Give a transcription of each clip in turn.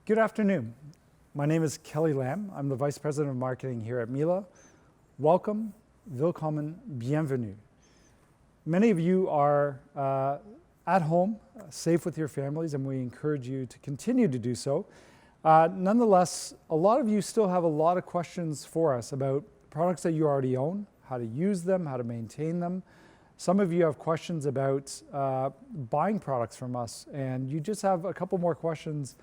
Good afternoon. My name is Kelly Lamb. I'm the Vice President of Marketing here at Mila. Welcome, willkommen, bienvenue. Many of you are at home, safe with your families, and we encourage you to continue to do so. Nonetheless, a lot of you still have a lot of questions for us about products that you already own, how to use them, how to maintain them. Some of you have questions about buying products from us, and you just have a couple more questions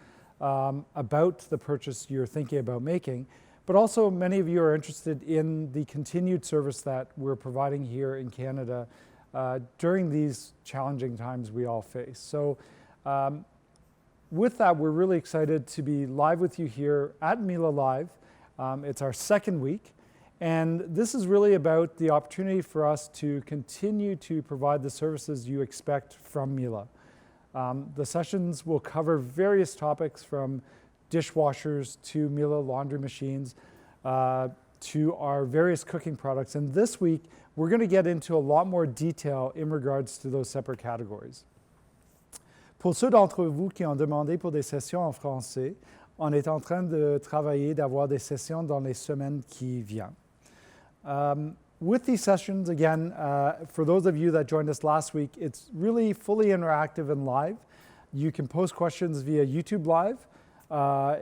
about the purchase you're thinking about making. But also many of you are interested in the continued service that we're providing here in Canada during these challenging times we all face. So with that, we're really excited to be live with you here at Mila Live. It's our second week, and this is really about the opportunity for us to continue to provide the services you expect from Mila. The sessions will cover various topics from dishwashers to Mila laundry machines to our various cooking products. And this week, we're going to get into a lot more detail in regards to those separate categories. Pour ceux d'entre vous qui ont demandé pour des sessions en français, on est en train de travailler d'avoir des sessions dans les semaines qui viennent. With these sessions, again, for those of you that joined us last week, it's really fully interactive and live. You can post questions via YouTube Live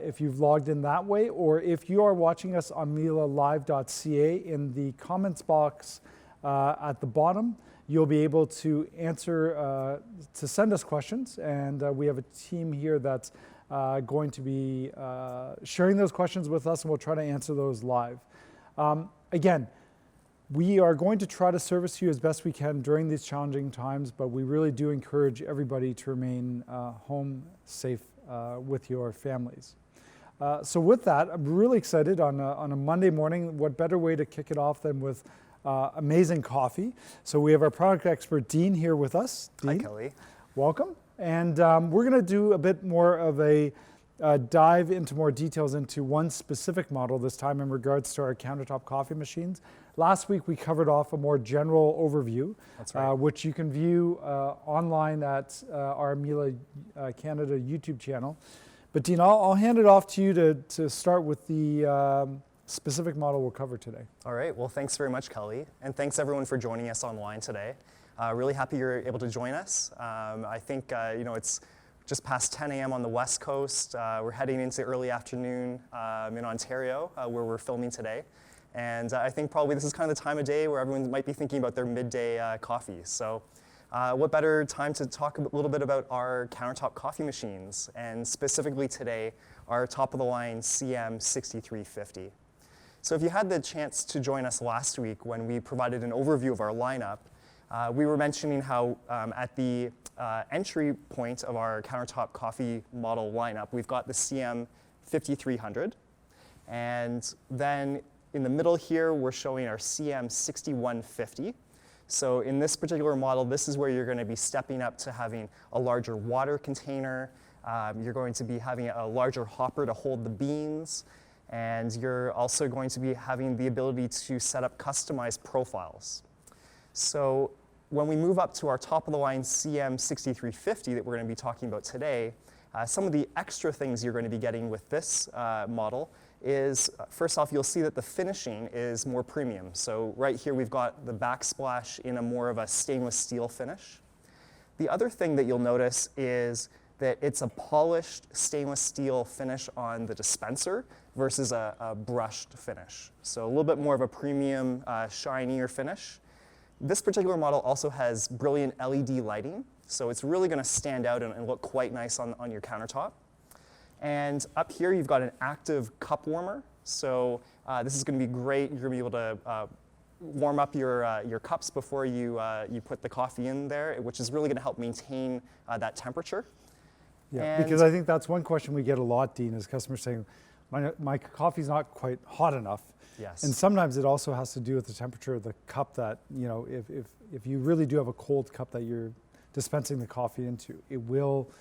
if you've logged in that way, or if you are watching us on milalive.ca, in the comments box at the bottom, you'll be able to answer, to send us questions, and we have a team here that's going to be sharing those questions with us, and we'll try to answer those live. Again, we are going to try to service you as best we can during these challenging times, but we really do encourage everybody to remain home safe with your families. So with that, I'm really excited on a Monday morning. What better way to kick it off than with amazing coffee? So we have our product expert, Dean, here with us. Dean, hi, Kelly. Welcome. And we're going to do a bit more of a dive into more details into one specific model this time in regards to our countertop coffee machines. Last week we covered off a more general overview, That's right. Which you can view online at our Mila Canada YouTube channel. But Dean, I'll hand it off to you to start with the specific model we'll cover today. All right, well, thanks very much, Kelly. And thanks everyone for joining us online today. Really happy you're able to join us. I think, it's just past 10 a.m. on the West Coast. We're heading into early afternoon in Ontario, where we're filming today. And I think probably this is kind of the time of day where everyone might be thinking about their midday coffee. So what better time to talk a little bit about our countertop coffee machines, and specifically today, our top-of-the-line CM6350. So if you had the chance to join us last week when we provided an overview of our lineup, we were mentioning how at the entry point of our countertop coffee model lineup, we've got the CM5300. And then in the middle here, we're showing our CM6150. So in this particular model, this is where you're going to be stepping up to having a larger water container. You're going to be having a larger hopper to hold the beans. And you're also going to be having the ability to set up customized profiles. So when we move up to our top-of-the-line CM6350 that we're going to be talking about today, some of the extra things you're going to be getting with this model is, first off, you'll see that the finishing is more premium. So right here we've got the backsplash in a more of a stainless steel finish. The other thing that you'll notice is that it's a polished stainless steel finish on the dispenser versus a brushed finish. So a little bit more of a premium, shinier finish. This particular model also has brilliant LED lighting, so it's really going to stand out and look quite nice on your countertop. And up here, you've got an active cup warmer. So this is going to be great. You're going to be able to warm up your cups before you put the coffee in there, which is really going to help maintain that temperature. Yeah, and because I think that's one question we get a lot, Dean, is customers saying, my coffee's not quite hot enough. Yes. And sometimes it also has to do with the temperature of the cup that, if you really do have a cold cup that you're dispensing the coffee into, it will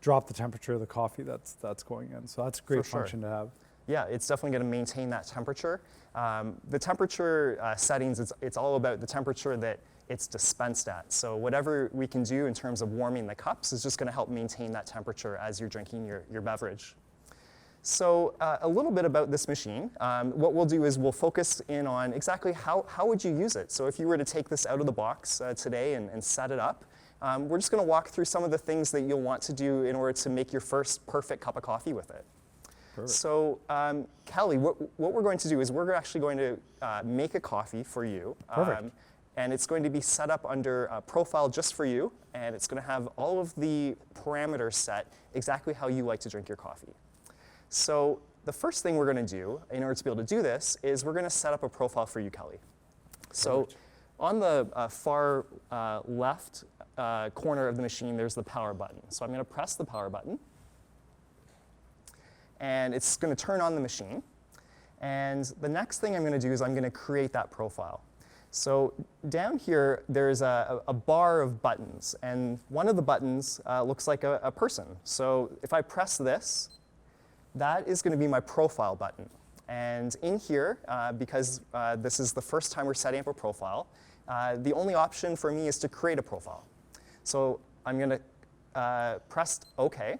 drop the temperature of the coffee that's going in. So that's a great function to have. Yeah, it's definitely going to maintain that temperature. The temperature settings, it's all about the temperature that it's dispensed at. So whatever we can do in terms of warming the cups is just going to help maintain that temperature as you're drinking your beverage. So a little bit about this machine. What we'll do is we'll focus in on exactly how would you use it. So if you were to take this out of the box today and set it up, we're just going to walk through some of the things that you'll want to do in order to make your first perfect cup of coffee with it. Perfect. So Kelly, what we're going to do is we're actually going to make a coffee for you. Perfect. And it's going to be set up under a profile just for you, and it's going to have all of the parameters set exactly how you like to drink your coffee. So the first thing we're going to do in order to be able to do this is we're going to set up a profile for you, Kelly. So on the far left corner of the machine, there's the power button. So I'm going to press the power button, and it's going to turn on the machine. And the next thing I'm going to do is I'm going to create that profile. So down here, there's a bar of buttons, and one of the buttons looks like a person. So if I press this, that is going to be my profile button. And in here, because this is the first time we're setting up a profile, the only option for me is to create a profile. So I'm going to press OK.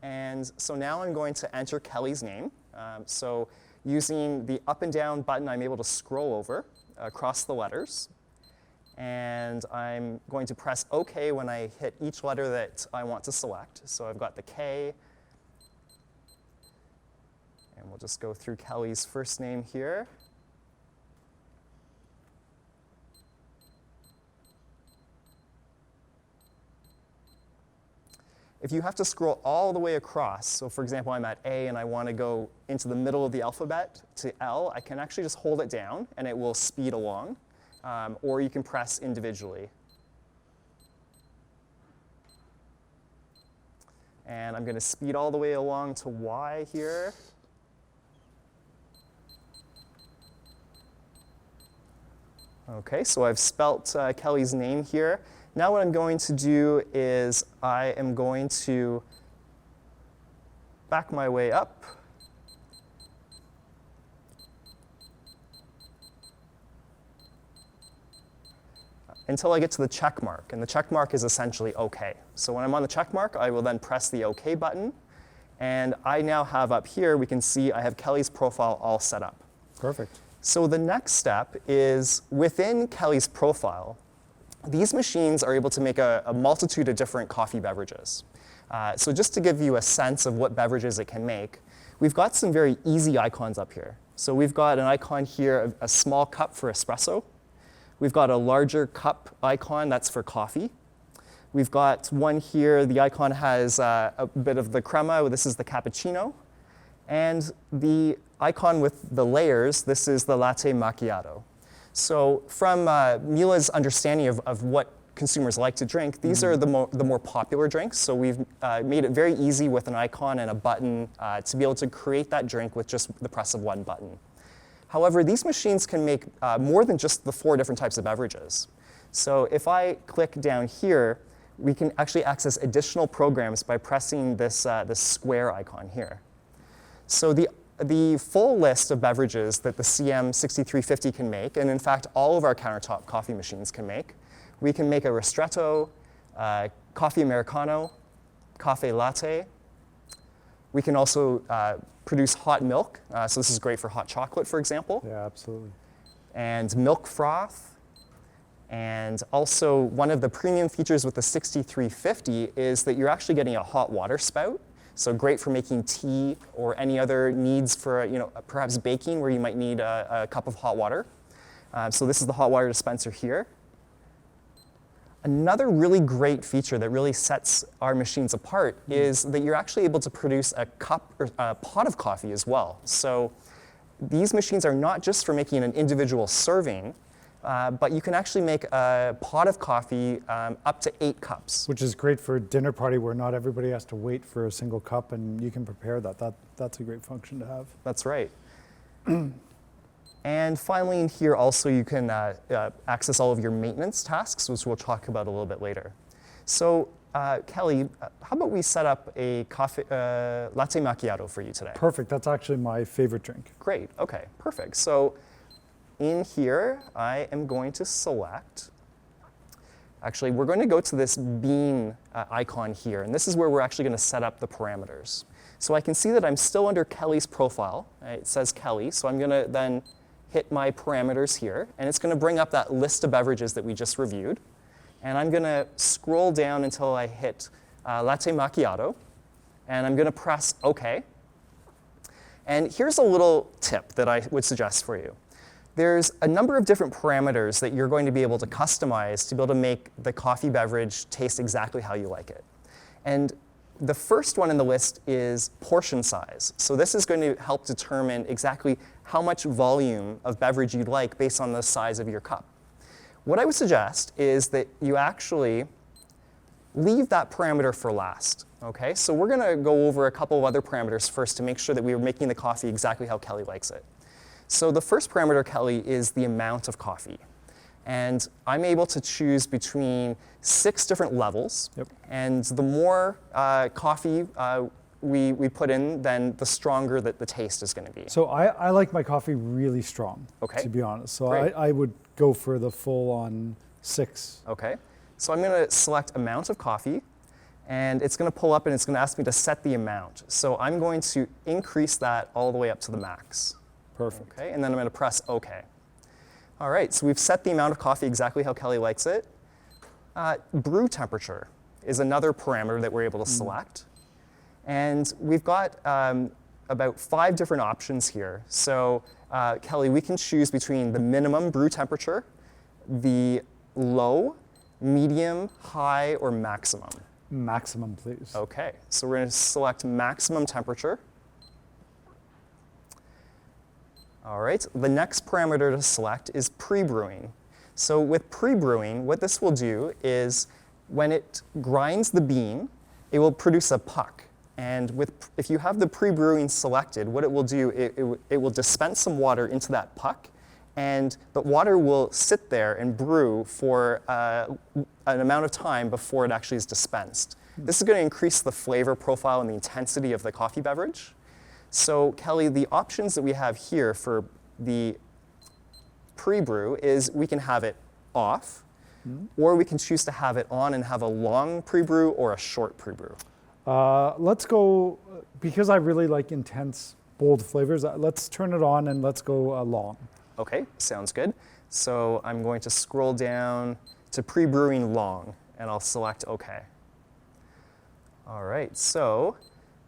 And so now I'm going to enter Kelly's name. So using the up and down button, I'm able to scroll over across the letters. And I'm going to press OK when I hit each letter that I want to select. So I've got the K. And we'll just go through Kelly's first name here. If you have to scroll all the way across, so for example, I'm at A and I want to go into the middle of the alphabet to L, I can actually just hold it down and it will speed along, or you can press individually. And I'm going to speed all the way along to Y here. Okay, so I've spelt Kelly's name here. Now what I'm going to do is I am going to back my way up. Until I get to the check mark, and the check mark is essentially OK. So when I'm on the check mark, I will then press the OK button, and I now have up here, we can see I have Kelly's profile all set up. Perfect. So the next step is within Kelly's profile, these machines are able to make a multitude of different coffee beverages. So just to give you a sense of what beverages it can make, we've got some very easy icons up here. So we've got an icon here, a small cup for espresso. We've got a larger cup icon, that's for coffee. We've got one here, the icon has a bit of the crema, this is the cappuccino. And the icon with the layers, this is the latte macchiato. So from Mila's understanding of what consumers like to drink, these are the more popular drinks. So we've made it very easy with an icon and a button to be able to create that drink with just the press of one button. However, these machines can make more than just the 4 different types of beverages. So if I click down here, we can actually access additional programs by pressing this square icon here. So the full list of beverages that the CM6350 can make, and in fact all of our countertop coffee machines can make, we can make a ristretto, coffee americano, cafe latte. We can also produce hot milk, so this is great for hot chocolate, for example. Yeah, absolutely. And milk froth. And also one of the premium features with the 6350 is that you're actually getting a hot water spout. So great for making tea or any other needs for, perhaps baking where you might need a cup of hot water. So this is the hot water dispenser here. Another really great feature that really sets our machines apart is that you're actually able to produce a cup or a pot of coffee as well. So these machines are not just for making an individual serving, but you can actually make a pot of coffee up to 8 cups. Which is great for a dinner party where not everybody has to wait for a single cup, and you can prepare that. That's a great function to have. That's right. And finally in here also you can access all of your maintenance tasks, which we'll talk about a little bit later. So Kelly, how about we set up a latte macchiato for you today? Perfect. That's actually my favorite drink. Great. OK, perfect. So in here, I am going to select Actually, we're going to go to this bean icon here, and this is where we're actually going to set up the parameters. So I can see that I'm still under Kelly's profile. Right? It says Kelly, so I'm going to then hit my parameters here, and it's going to bring up that list of beverages that we just reviewed. And I'm going to scroll down until I hit Latte Macchiato, and I'm going to press OK. And here's a little tip that I would suggest for you. There's a number of different parameters that you're going to be able to customize to be able to make the coffee beverage taste exactly how you like it. And the first one in the list is portion size. So this is going to help determine exactly how much volume of beverage you'd like based on the size of your cup. What I would suggest is that you actually leave that parameter for last. Okay? So we're going to go over a couple of other parameters first to make sure that we are making the coffee exactly how Kelly likes it. So the first parameter, Kelly, is the amount of coffee. And I'm able to choose between 6 different levels. Yep. And the more coffee we put in, then the stronger that the taste is going to be. So I like my coffee really strong, Okay. to be honest. So Great. I would go for the full-on 6. Okay. So I'm going to select amount of coffee. And it's going to pull up, and it's going to ask me to set the amount. So I'm going to increase that all the way up to the max. Perfect. Okay, and then I'm going to press OK. All right, so we've set the amount of coffee exactly how Kelly likes it. Brew temperature is another parameter that we're able to select. And we've got about 5 different options here. So Kelly, we can choose between the minimum brew temperature, the low, medium, high, or maximum. Maximum, please. Okay, so we're going to select maximum temperature. All right, the next parameter to select is pre-brewing. So with pre-brewing, what this will do is when it grinds the bean, it will produce a puck. And if you have the pre-brewing selected, what it will do, it will dispense some water into that puck, and the water will sit there and brew for an amount of time before it actually is dispensed. This is going to increase the flavor profile and the intensity of the coffee beverage. So Kelly, the options that we have here for the pre-brew is we can have it off, or we can choose to have it on and have a long pre-brew or a short pre-brew. Let's go, because I really like intense, bold flavors, let's turn it on and let's go long. Okay, sounds good. So I'm going to scroll down to pre-brewing long, and I'll select OK. All right, so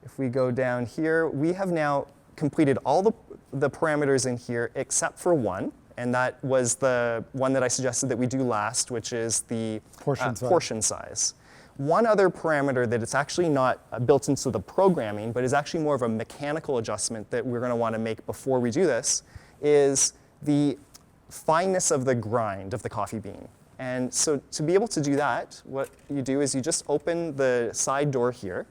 if we go down here, we have now completed all the parameters in here except for one, and that was the one that I suggested that we do last, which is the portion size. One other parameter that it's actually not built into the programming, but is actually more of a mechanical adjustment that we're going to want to make before we do this, is the fineness of the grind of the coffee bean. And so to be able to do that, what you do is you just open the side door here,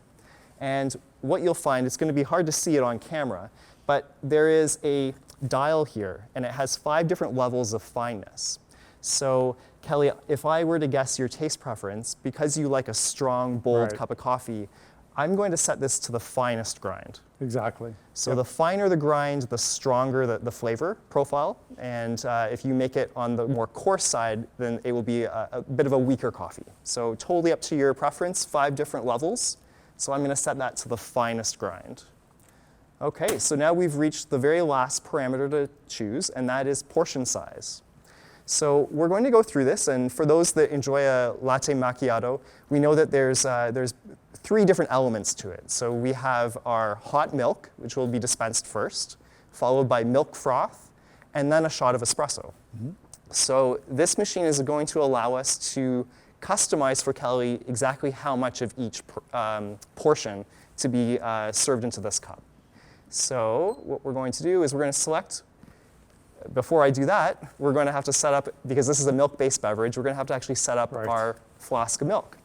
and what you'll find, it's going to be hard to see it on camera, but there is a dial here, and it has 5 different levels of fineness. So Kelly, if I were to guess your taste preference, because you like a strong, bold cup of coffee, I'm going to set this to the finest grind. Exactly. So the finer the grind, the stronger the flavor profile. And if you make it on the more coarse side, then it will be a bit of a weaker coffee. So totally up to your preference, 5 different levels. So I'm going to set that to the finest grind. Okay, so now we've reached the very last parameter to choose, and that is portion size. So we're going to go through this, and for those that enjoy a latte macchiato, we know that there's 3 different elements to it. So we have our hot milk, which will be dispensed first, followed by milk froth, and then a shot of espresso. So this machine is going to allow us to customize for Kelly exactly how much of each portion to be served into this cup. So what we're going to do is we're going to select. Before I do that, we're going to have to set up, because this is a milk-based beverage, we're going to have to actually set up our flask of milk.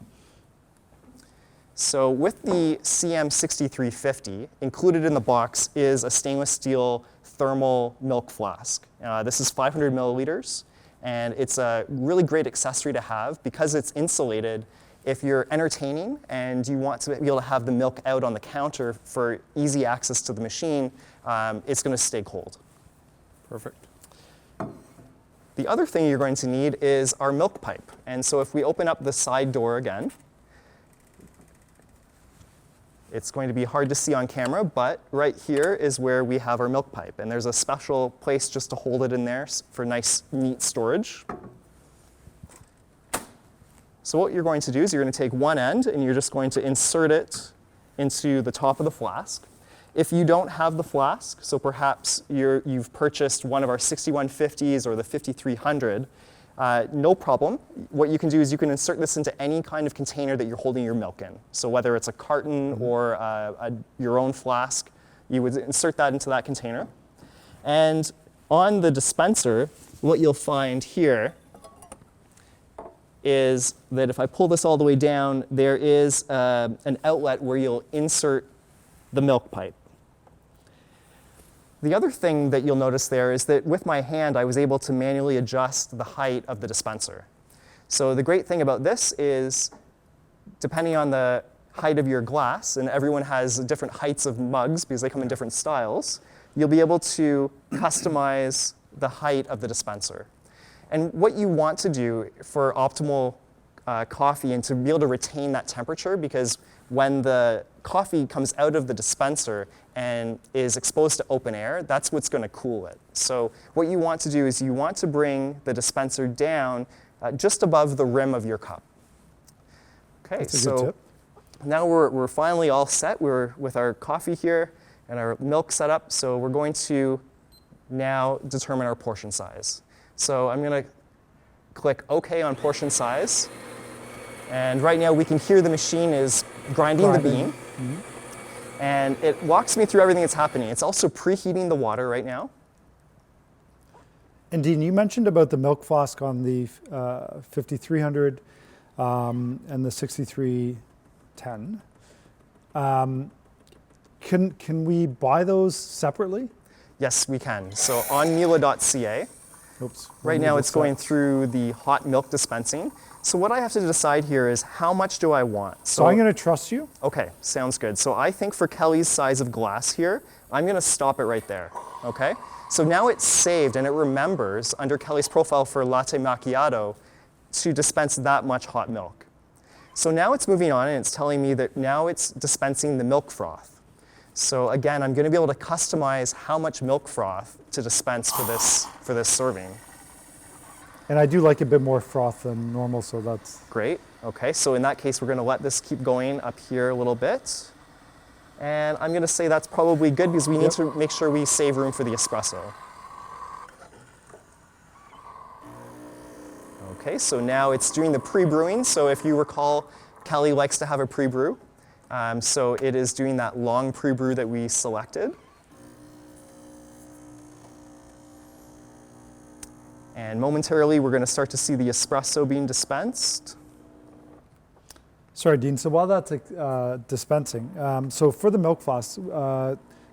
So with the CM6350, included in the box is a stainless steel thermal milk flask. This is 500 milliliters, and it's a really great accessory to have because it's insulated. If you're entertaining and you want to be able to have the milk out on the counter for easy access to the machine, it's going to stay cold. Perfect. The other thing you're going to need is our milk pipe. And so if we open up the side door again, it's going to be hard to see on camera, but right here is where we have our milk pipe. And there's a special place just to hold it in there for nice, neat storage. So what you're going to do is you're going to take one end and you're just going to insert it into the top of the flask. If you don't have the flask, so perhaps you've purchased one of our 6150s or the 5300, no problem. What you can do is you can insert this into any kind of container that you're holding your milk in. So whether it's a carton or your own flask, you would insert that into that container. And on the dispenser, what you'll find here is that if I pull this all the way down, there is an outlet where you'll insert the milk pipe. The other thing that you'll notice there is that with my hand, I was able to manually adjust the height of the dispenser. So the great thing about this is, depending on the height of your glass, and everyone has different heights of mugs because they come in different styles, you'll be able to customize the height of the dispenser. And what you want to do for optimal coffee and to be able to retain that temperature, because when the coffee comes out of the dispenser and is exposed to open air, that's what's going to cool it. So what you want to do is you want to bring the dispenser down just above the rim of your cup. Okay, that's a good tip. Now we're finally all set. We're with our coffee here and our milk set up, so we're going to now determine our portion size. So I'm going to click OK on portion size. And right now we can hear the machine is grinding the bean. Mm-hmm. And it walks me through everything that's happening. It's also preheating the water right now. And Dean, you mentioned about the milk flask on the 5300 and the 6310. Can we buy those separately? Yes, we can. So on Mila.ca, right now it's going through the hot milk dispensing. So what I have to decide here is how much do I want? So I'm going to trust you. Okay, sounds good. So I think for Kelly's size of glass here, I'm going to stop it right there, okay? So now it's saved and it remembers under Kelly's profile for latte macchiato to dispense that much hot milk. So now it's moving on and it's telling me that now it's dispensing the milk froth. So again, I'm going to be able to customize how much milk froth to dispense for this serving. And I do like a bit more froth than normal, so that's... Great. Okay, so in that case, we're going to let this keep going up here a little bit. And I'm going to say that's probably good because we need to make sure we save room for the espresso. Okay, so now it's doing the pre-brewing. So if you recall, Kelly likes to have a pre-brew. So it is doing that long pre-brew that we selected. And momentarily, we're going to start to see the espresso being dispensed. Sorry, Dean. So while that's dispensing, so for the milk flask,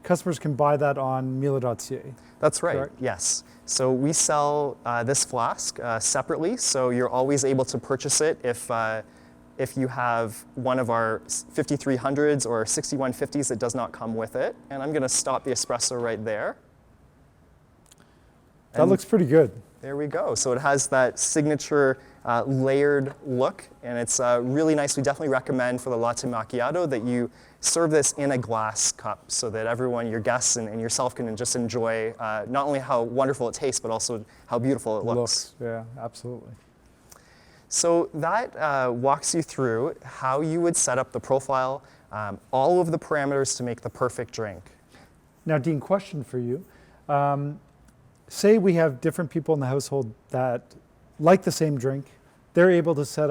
customers can buy that on Mila.ca. That's right, correct? Yes. So we sell this flask separately, so you're always able to purchase it if you have one of our 5300s or 6150s that does not come with it. And I'm going to stop the espresso right there. That looks pretty good. There we go. So it has that signature layered look, and it's really nice. We definitely recommend for the latte macchiato that you serve this in a glass cup so that everyone, your guests and yourself, can just enjoy not only how wonderful it tastes, but also how beautiful it looks. Yeah, absolutely. So that walks you through how you would set up the profile, all of the parameters to make the perfect drink. Now, Dean, question for you. Say we have different people in the household that like the same drink. Are they able to set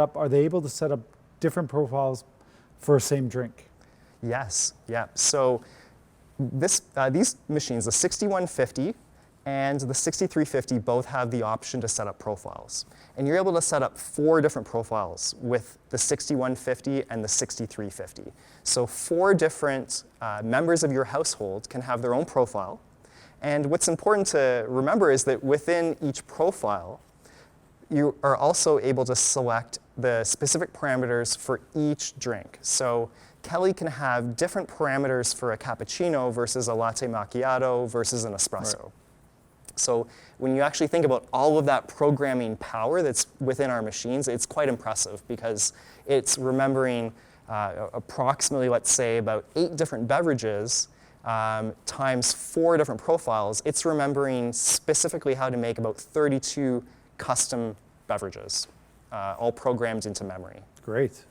up different profiles for a same drink? Yes, yeah. So these machines, the 6150 and the 6350, both have the option to set up profiles. And you're able to set up 4 different profiles with the 6150 and the 6350. So 4 different members of your household can have their own profile. And what's important to remember is that within each profile, you are also able to select the specific parameters for each drink. So Kelly can have different parameters for a cappuccino versus a latte macchiato versus an espresso. Right. So when you actually think about all of that programming power that's within our machines, it's quite impressive because it's remembering approximately, let's say, about 8 different beverages times 4 different profiles. It's remembering specifically how to make about 32 custom beverages, all programmed into memory. Great.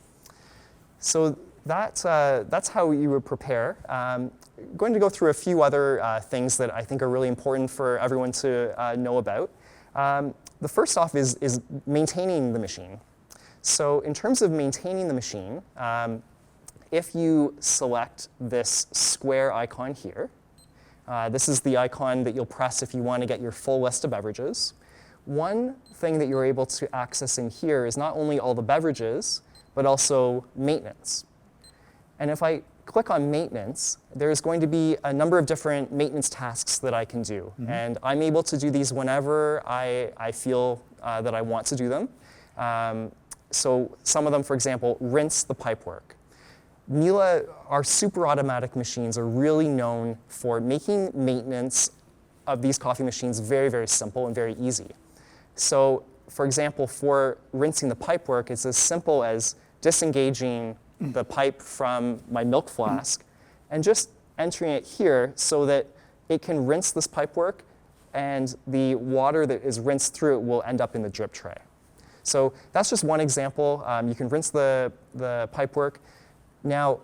So that's how you would prepare. Going to go through a few other things that I think are really important for everyone to know about. The first off is maintaining the machine. So in terms of maintaining the machine, if you select this square icon here, this is the icon that you'll press if you want to get your full list of beverages. One thing that you're able to access in here is not only all the beverages, but also maintenance. And if I click on maintenance, there's going to be a number of different maintenance tasks that I can do. Mm-hmm. And I'm able to do these whenever I feel that I want to do them. So some of them, for example, rinse the pipework. Miele, our super automatic machines, are really known for making maintenance of these coffee machines very, very simple and very easy. So for example, for rinsing the pipework, it's as simple as disengaging the pipe from my milk flask and just entering it here so that it can rinse this pipework and the water that is rinsed through it will end up in the drip tray. So that's just one example. You can rinse the pipework. Now,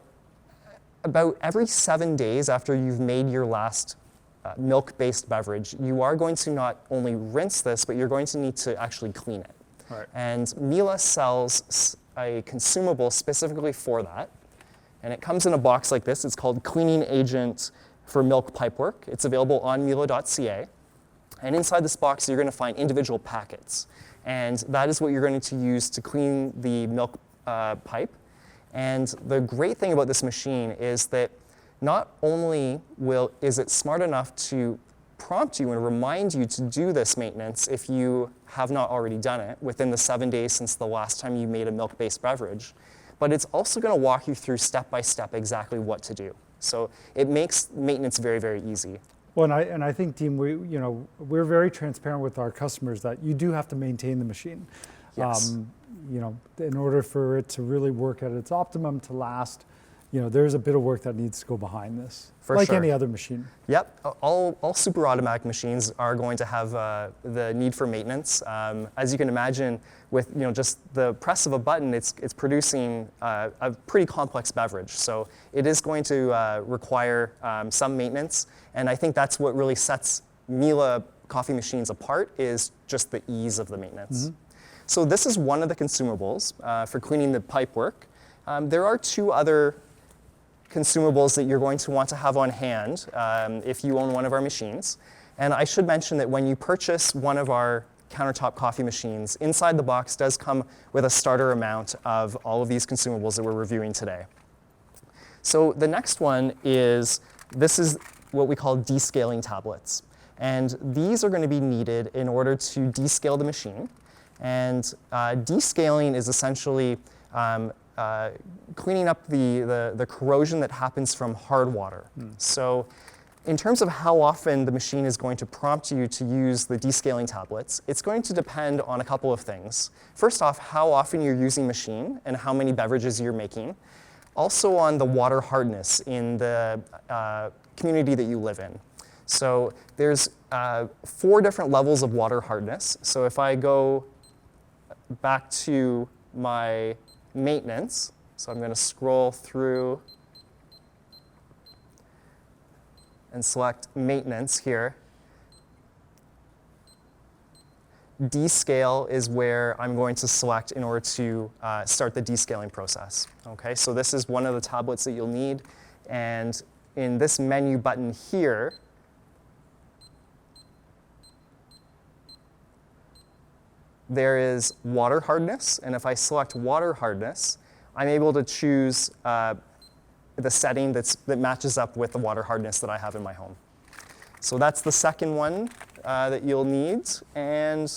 about every 7 days after you've made your last milk-based beverage, you are going to not only rinse this, but you're going to need to actually clean it. Right. And Miele sells a consumable specifically for that. And it comes in a box like this. It's called Cleaning Agent for Milk Pipework. It's available on miele.ca. And inside this box, you're going to find individual packets. And that is what you're going to use to clean the milk pipe. And the great thing about this machine is that not only is it smart enough to prompt you and remind you to do this maintenance if you have not already done it within the 7 days since the last time you made a milk-based beverage, but it's also going to walk you through step-by-step exactly what to do. So it makes maintenance very, very easy. Well, and I think, Dean, we're very transparent with our customers that you do have to maintain the machine. Yes. In order for it to really work at its optimum to last, there's a bit of work that needs to go behind this, For like sure. any other machine. Yep, all super automatic machines are going to have the need for maintenance. As you can imagine, with just the press of a button, it's producing a pretty complex beverage. So it is going to require some maintenance, and I think that's what really sets Miele coffee machines apart is just the ease of the maintenance. Mm-hmm. So this is one of the consumables for cleaning the pipework. There are 2 other consumables that you're going to want to have on hand if you own one of our machines. And I should mention that when you purchase one of our Countertop coffee machines, inside the box does come with a starter amount of all of these consumables that we're reviewing today. So the next one this is what we call descaling tablets. And these are going to be needed in order to descale the machine. And descaling is essentially cleaning up the corrosion that happens from hard water. So in terms of how often the machine is going to prompt you to use the descaling tablets, it's going to depend on a couple of things. First off, how often you're using the machine and how many beverages you're making. Also on the water hardness in the community that you live in. So there's 4 different levels of water hardness. So if I go back to my maintenance, so I'm going to scroll through and select maintenance here. Descale is where I'm going to select in order to start the descaling process. Okay, so this is one of the tablets that you'll need, and in this menu button here, there is water hardness, and if I select water hardness, I'm able to choose the setting that matches up with the water hardness that I have in my home. So that's the second one that you'll need. And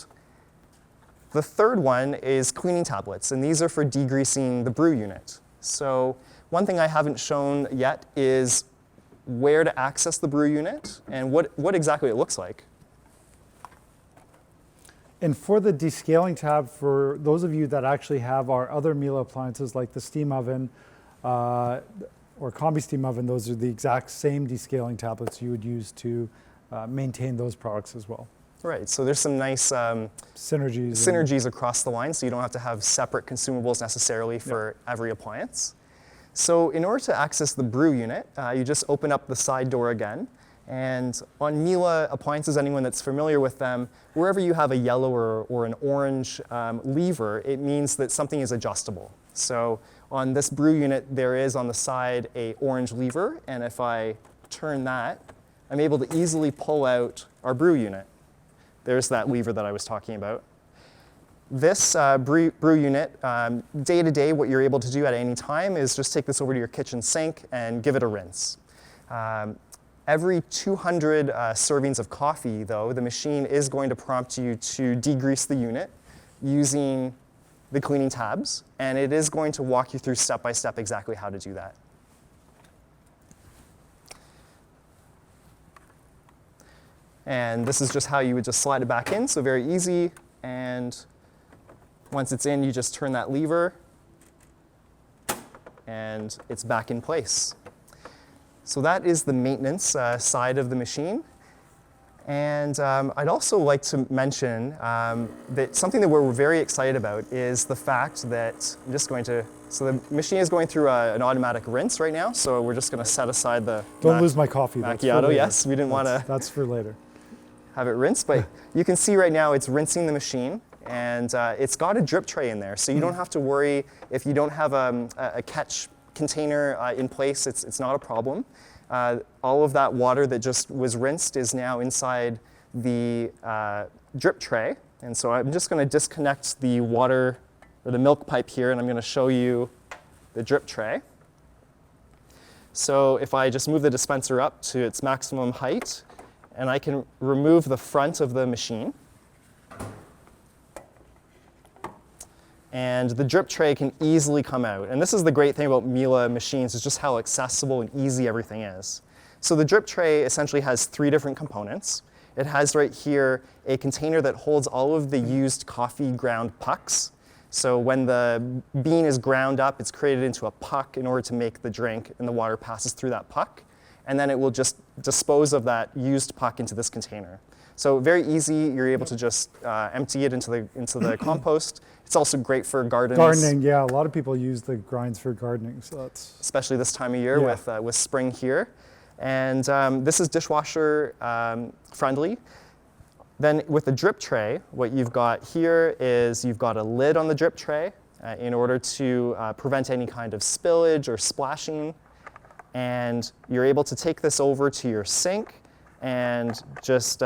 the third one is cleaning tablets, and these are for degreasing the brew unit. So one thing I haven't shown yet is where to access the brew unit and what exactly it looks like. And for the descaling tab, for those of you that actually have our other Miele appliances like the steam oven or combi steam oven, those are the exact same descaling tablets you would use to maintain those products as well. Right, so there's some nice synergies across the line, so you don't have to have separate consumables necessarily for every appliance. So in order to access the brew unit, you just open up the side door again. And on Miele appliances, anyone that's familiar with them, wherever you have a yellow or an orange lever, it means that something is adjustable. So on this brew unit, there is on the side a orange lever, and if I turn that, I'm able to easily pull out our brew unit. There's that lever that I was talking about. This brew unit, day to day, what you're able to do at any time is just take this over to your kitchen sink and give it a rinse. Every 200 servings of coffee, though, the machine is going to prompt you to degrease the unit using the cleaning tabs, and it is going to walk you through step by step exactly how to do that. And this is just how you would just slide it back in, so very easy. And once it's in, you just turn that lever, and it's back in place. So that is the maintenance side of the machine. And I'd also like to mention that something that we're very excited about is the fact that I'm just going to, so the machine is going through an automatic rinse right now, so we're just going to set aside the Don't lose my coffee. macchiato. Yes, we didn't want to. That's for later. Have it rinsed, but you can see right now it's rinsing the machine, and it's got a drip tray in there, so you don't have to worry if you don't have a catch container in place. It's not a problem. All of that water that just was rinsed is now inside the drip tray, and so I'm just going to disconnect the water or the milk pipe here, and I'm going to show you the drip tray. So if I just move the dispenser up to its maximum height, and I can remove the front of the machine, and the drip tray can easily come out. And this is the great thing about Miele machines, is just how accessible and easy everything is. So the drip tray essentially has 3 different components. It has right here a container that holds all of the used coffee ground pucks. So when the bean is ground up, it's created into a puck in order to make the drink, and the water passes through that puck. And then it will just dispose of that used puck into this container. So very easy, you're able to just empty it into the compost. It's also great for gardens. Gardening, yeah, a lot of people use the grinds for gardening, so that's... Especially this time of year with spring here. And this is dishwasher friendly. Then with the drip tray, what you've got here is you've got a lid on the drip tray in order to prevent any kind of spillage or splashing. And you're able to take this over to your sink and just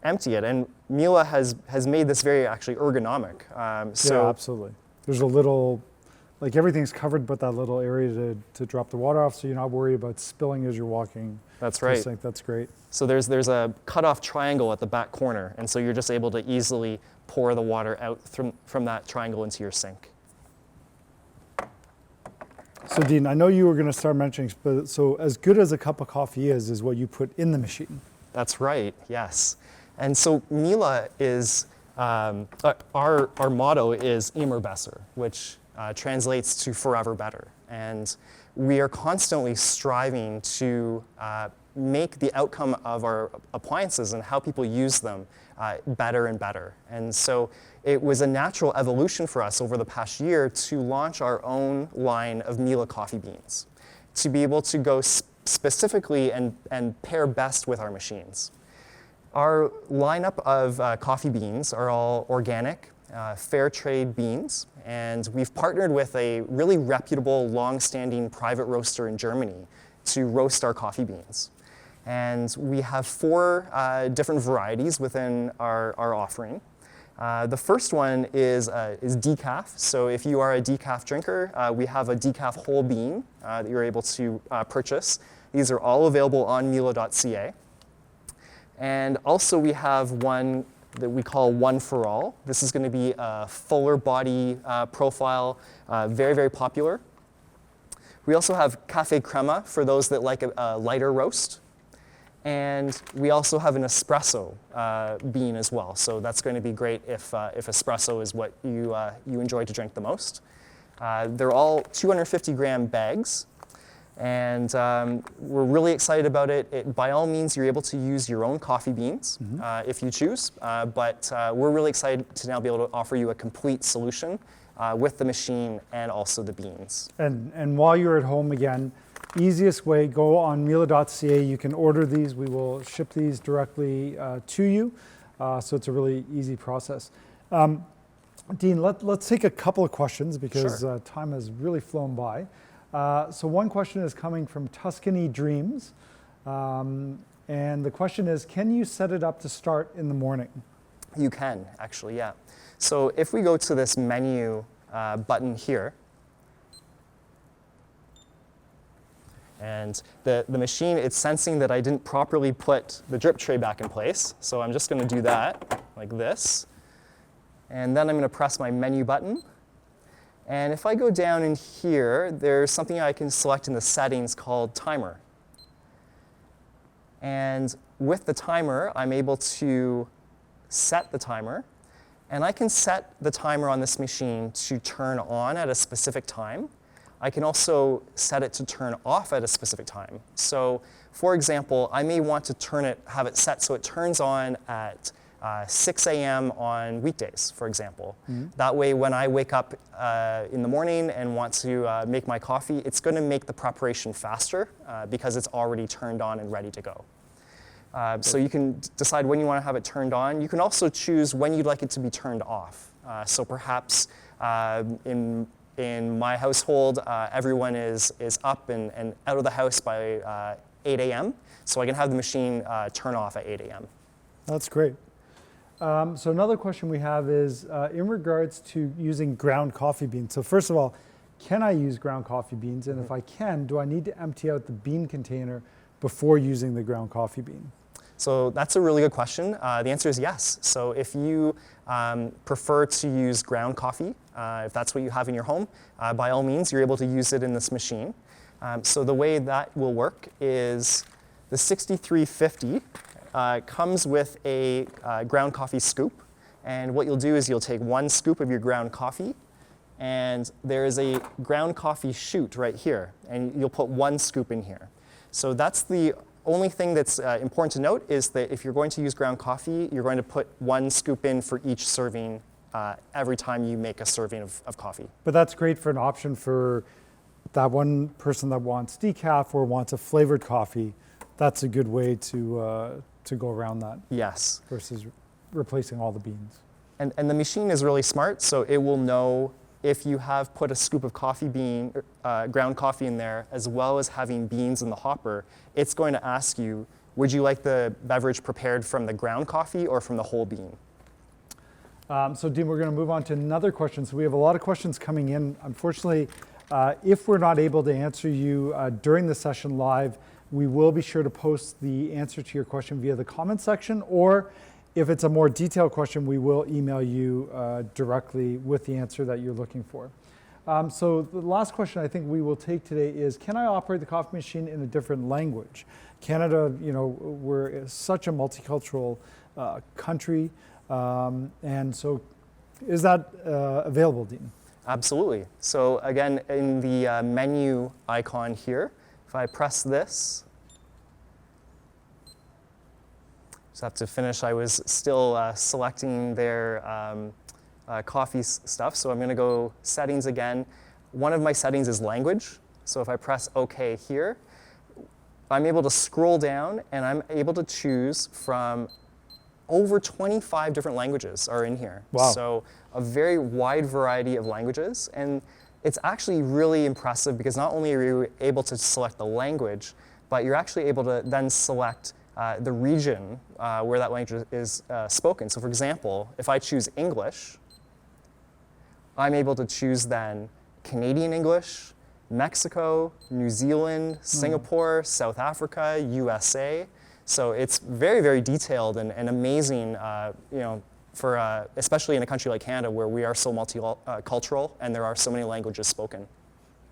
empty it. And Miele has made this very actually ergonomic. Yeah, absolutely. There's a little, like everything's covered but that little area to drop the water off, so you're not worried about spilling as you're walking. That's right. I think that's great. So there's a cutoff triangle at the back corner, and so you're just able to easily pour the water out from that triangle into your sink. So Dean, I know you were going to start mentioning, but so as good as a cup of coffee is what you put in the machine. That's right, yes. And so Miele is, our motto is immer besser, which translates to forever better. And we are constantly striving to make the outcome of our appliances and how people use them better and better. And so it was a natural evolution for us over the past year to launch our own line of Miele coffee beans, to be able to go specifically and pair best with our machines. Our lineup of coffee beans are all organic, fair trade beans, and we've partnered with a really reputable, long-standing private roaster in Germany to roast our coffee beans. And we have 4 different varieties within our offering. The first one is decaf. So if you are a decaf drinker, we have a decaf whole bean that you're able to purchase. These are all available on Miele.ca. And also we have one that we call One for All. This is going to be a fuller body profile, very, very popular. We also have Cafe Crema for those that like a lighter roast. And we also have an espresso bean as well. So that's going to be great if espresso is what you enjoy to drink the most. They're all 250-gram bags. And we're really excited about it. By all means, you're able to use your own coffee beans if you choose. But we're really excited to now be able to offer you a complete solution with the machine and also the beans. And while you're at home again, easiest way, go on Mila.ca. You can order these. We will ship these directly to you. So it's a really easy process. Dean, let's take a couple of questions because Sure. time has really flown by. So one question is coming from Tuscany Dreams. And the question is, can you set it up to start in the morning? You can, actually, yeah. So if we go to this menu button here, and the machine, it's sensing that I didn't properly put the drip tray back in place. So I'm just going to do that like this. And then I'm going to press my menu button. And if I go down in here, there's something I can select in the settings called timer. And with the timer, I'm able to set the timer. And I can set the timer on this machine to turn on at a specific time. I can also set it to turn off at a specific time. So for example, I may want to have it set so it turns on at 6 a.m. on weekdays, for example. That way, when I wake up in the morning and want to make my coffee, it's going to make the preparation faster because it's already turned on and ready to go. So you can decide when you want to have it turned on. You can also choose when you'd like it to be turned off. So perhaps in my household, everyone is up and out of the house by 8 a.m. So I can have the machine turn off at 8 a.m. That's great. So another question we have is in regards to using ground coffee beans. So first of all, can I use ground coffee beans? And if I can, do I need to empty out the bean container before using the ground coffee bean? So that's a really good question. The answer is yes. So if you prefer to use ground coffee, if that's what you have in your home, by all means, you're able to use it in this machine. So the way that will work is the 6350 comes with a ground coffee scoop. And what you'll do is you'll take 1 scoop of your ground coffee, and there is a ground coffee chute right here, and you'll put 1 scoop in here. So that's the only thing that's important to note is that if you're going to use ground coffee, you're going to put 1 scoop in for each serving every time you make a serving of coffee. But that's great for an option for that one person that wants decaf or wants a flavored coffee. That's a good way to go around that. Yes. Versus replacing all the beans. And the machine is really smart, so it will know if you have put a scoop of ground coffee in there, as well as having beans in the hopper. It's going to ask you, would you like the beverage prepared from the ground coffee or from the whole bean? So Dean, we're going to move on to another question. So we have a lot of questions coming in. Unfortunately, if we're not able to answer you during the session live, we will be sure to post the answer to your question via the comment section, or if it's a more detailed question, we will email you directly with the answer that you're looking for. So the last question I think we will take today is, can I operate the coffee machine in a different language? Canada, we're such a multicultural country, and so is that available, Dean? Absolutely. So again, in the menu icon here, if I press this, just have to finish. I was still selecting their coffee stuff, so I'm going to go settings again. One of my settings is language. So if I press OK here, I'm able to scroll down and I'm able to choose from over 25 different languages are in here. Wow. So a very wide variety of languages. And it's actually really impressive because not only are you able to select the language, but you're actually able to then select the region where that language is spoken. So for example, if I choose English, I'm able to choose then Canadian English, Mexico, New Zealand, Singapore, South Africa, USA. So it's very, very detailed and amazing, for especially in a country like Canada where we are so multicultural and there are so many languages spoken.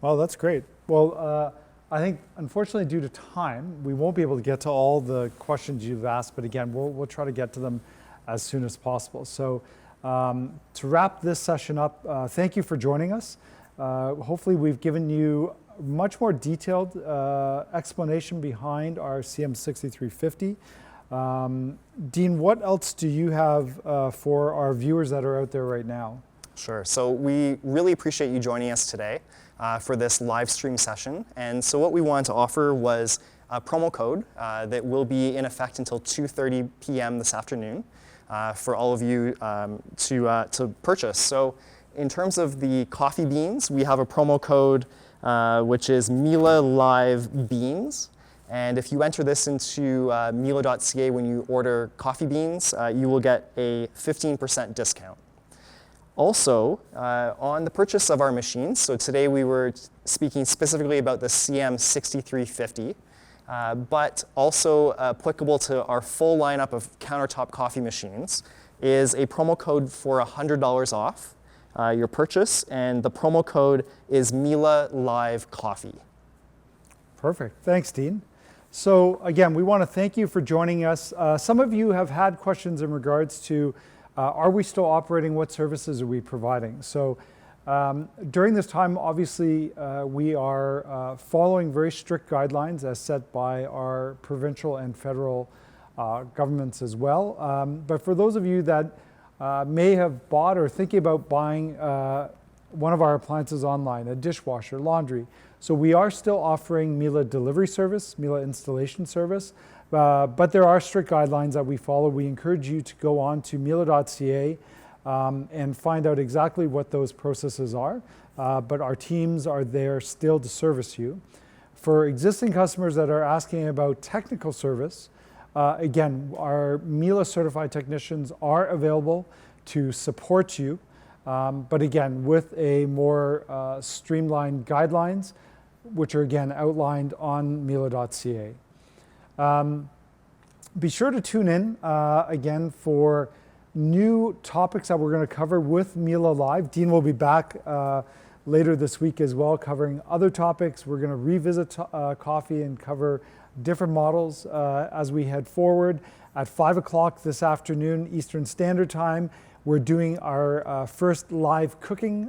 Well, that's great. Well, I think, unfortunately, due to time, we won't be able to get to all the questions you've asked, but again, we'll try to get to them as soon as possible. So to wrap this session up, thank you for joining us. Hopefully we've given you much more detailed explanation behind our CM6350. Dean, what else do you have for our viewers that are out there right now? Sure. So we really appreciate you joining us today for this live stream session. And so what we wanted to offer was a promo code that will be in effect until 2:30 p.m. this afternoon for all of you to purchase. So in terms of the coffee beans, we have a promo code which is Mila Live Beans. And if you enter this into Mila.ca when you order coffee beans, you will get a 15% discount. Also, on the purchase of our machines, so today we were speaking specifically about the CM6350, but also applicable to our full lineup of countertop coffee machines, is a promo code for $100 off your purchase, and the promo code is Mila Live Coffee. Perfect. Thanks, Dean. So again, we want to thank you for joining us. Some of you have had questions in regards to are we still operating? What services are we providing? So during this time, obviously, we are following very strict guidelines as set by our provincial and federal governments as well. But for those of you that may have bought or thinking about buying one of our appliances online, a dishwasher, laundry, so we are still offering Mila delivery service, Mila installation service. But there are strict guidelines that we follow. We encourage you to go on to Mila.ca and find out exactly what those processes are. But our teams are there still to service you. For existing customers that are asking about technical service, again, our Mila certified technicians are available to support you. But again, with a more streamlined guidelines, which are again outlined on Mila.ca. Be sure to tune in again for new topics that we're going to cover with Mila Live. Dean will be back later this week as well, covering other topics. We're going to revisit coffee and cover different models as we head forward. At 5 o'clock this afternoon, Eastern Standard Time, we're doing our first live cooking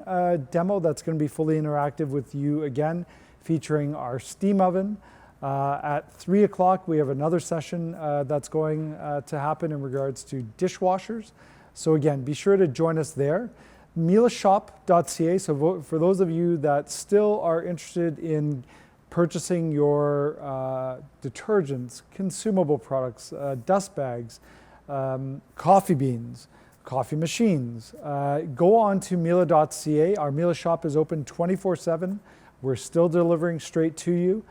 demo that's going to be fully interactive with you again, featuring our steam oven. At 3 o'clock, we have another session that's going to happen in regards to dishwashers. So again, be sure to join us there. Milashop.ca, so for those of you that still are interested in purchasing your detergents, consumable products, dust bags, coffee beans, coffee machines, go on to Mila.ca. Our Mila shop is open 24/7. We're still delivering straight to you.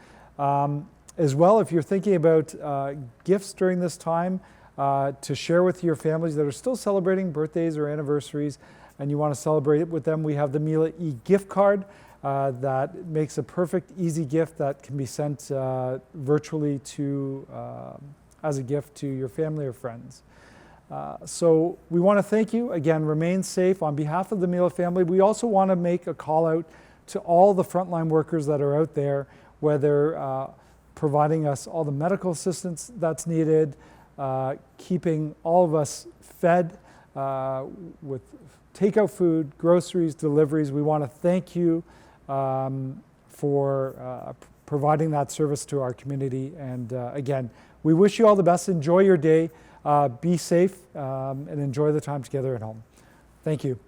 As well, if you're thinking about gifts during this time to share with your families that are still celebrating birthdays or anniversaries and you want to celebrate it with them, we have the Mila e-gift card that makes a perfect, easy gift that can be sent virtually to as a gift to your family or friends. So we want to thank you. Again, remain safe. On behalf of the Mila family, we also want to make a call out to all the frontline workers that are out there, whether providing us all the medical assistance that's needed, keeping all of us fed with takeout food, groceries, deliveries. We want to thank you for providing that service to our community. And again, we wish you all the best. Enjoy your day. Be safe and enjoy the time together at home. Thank you.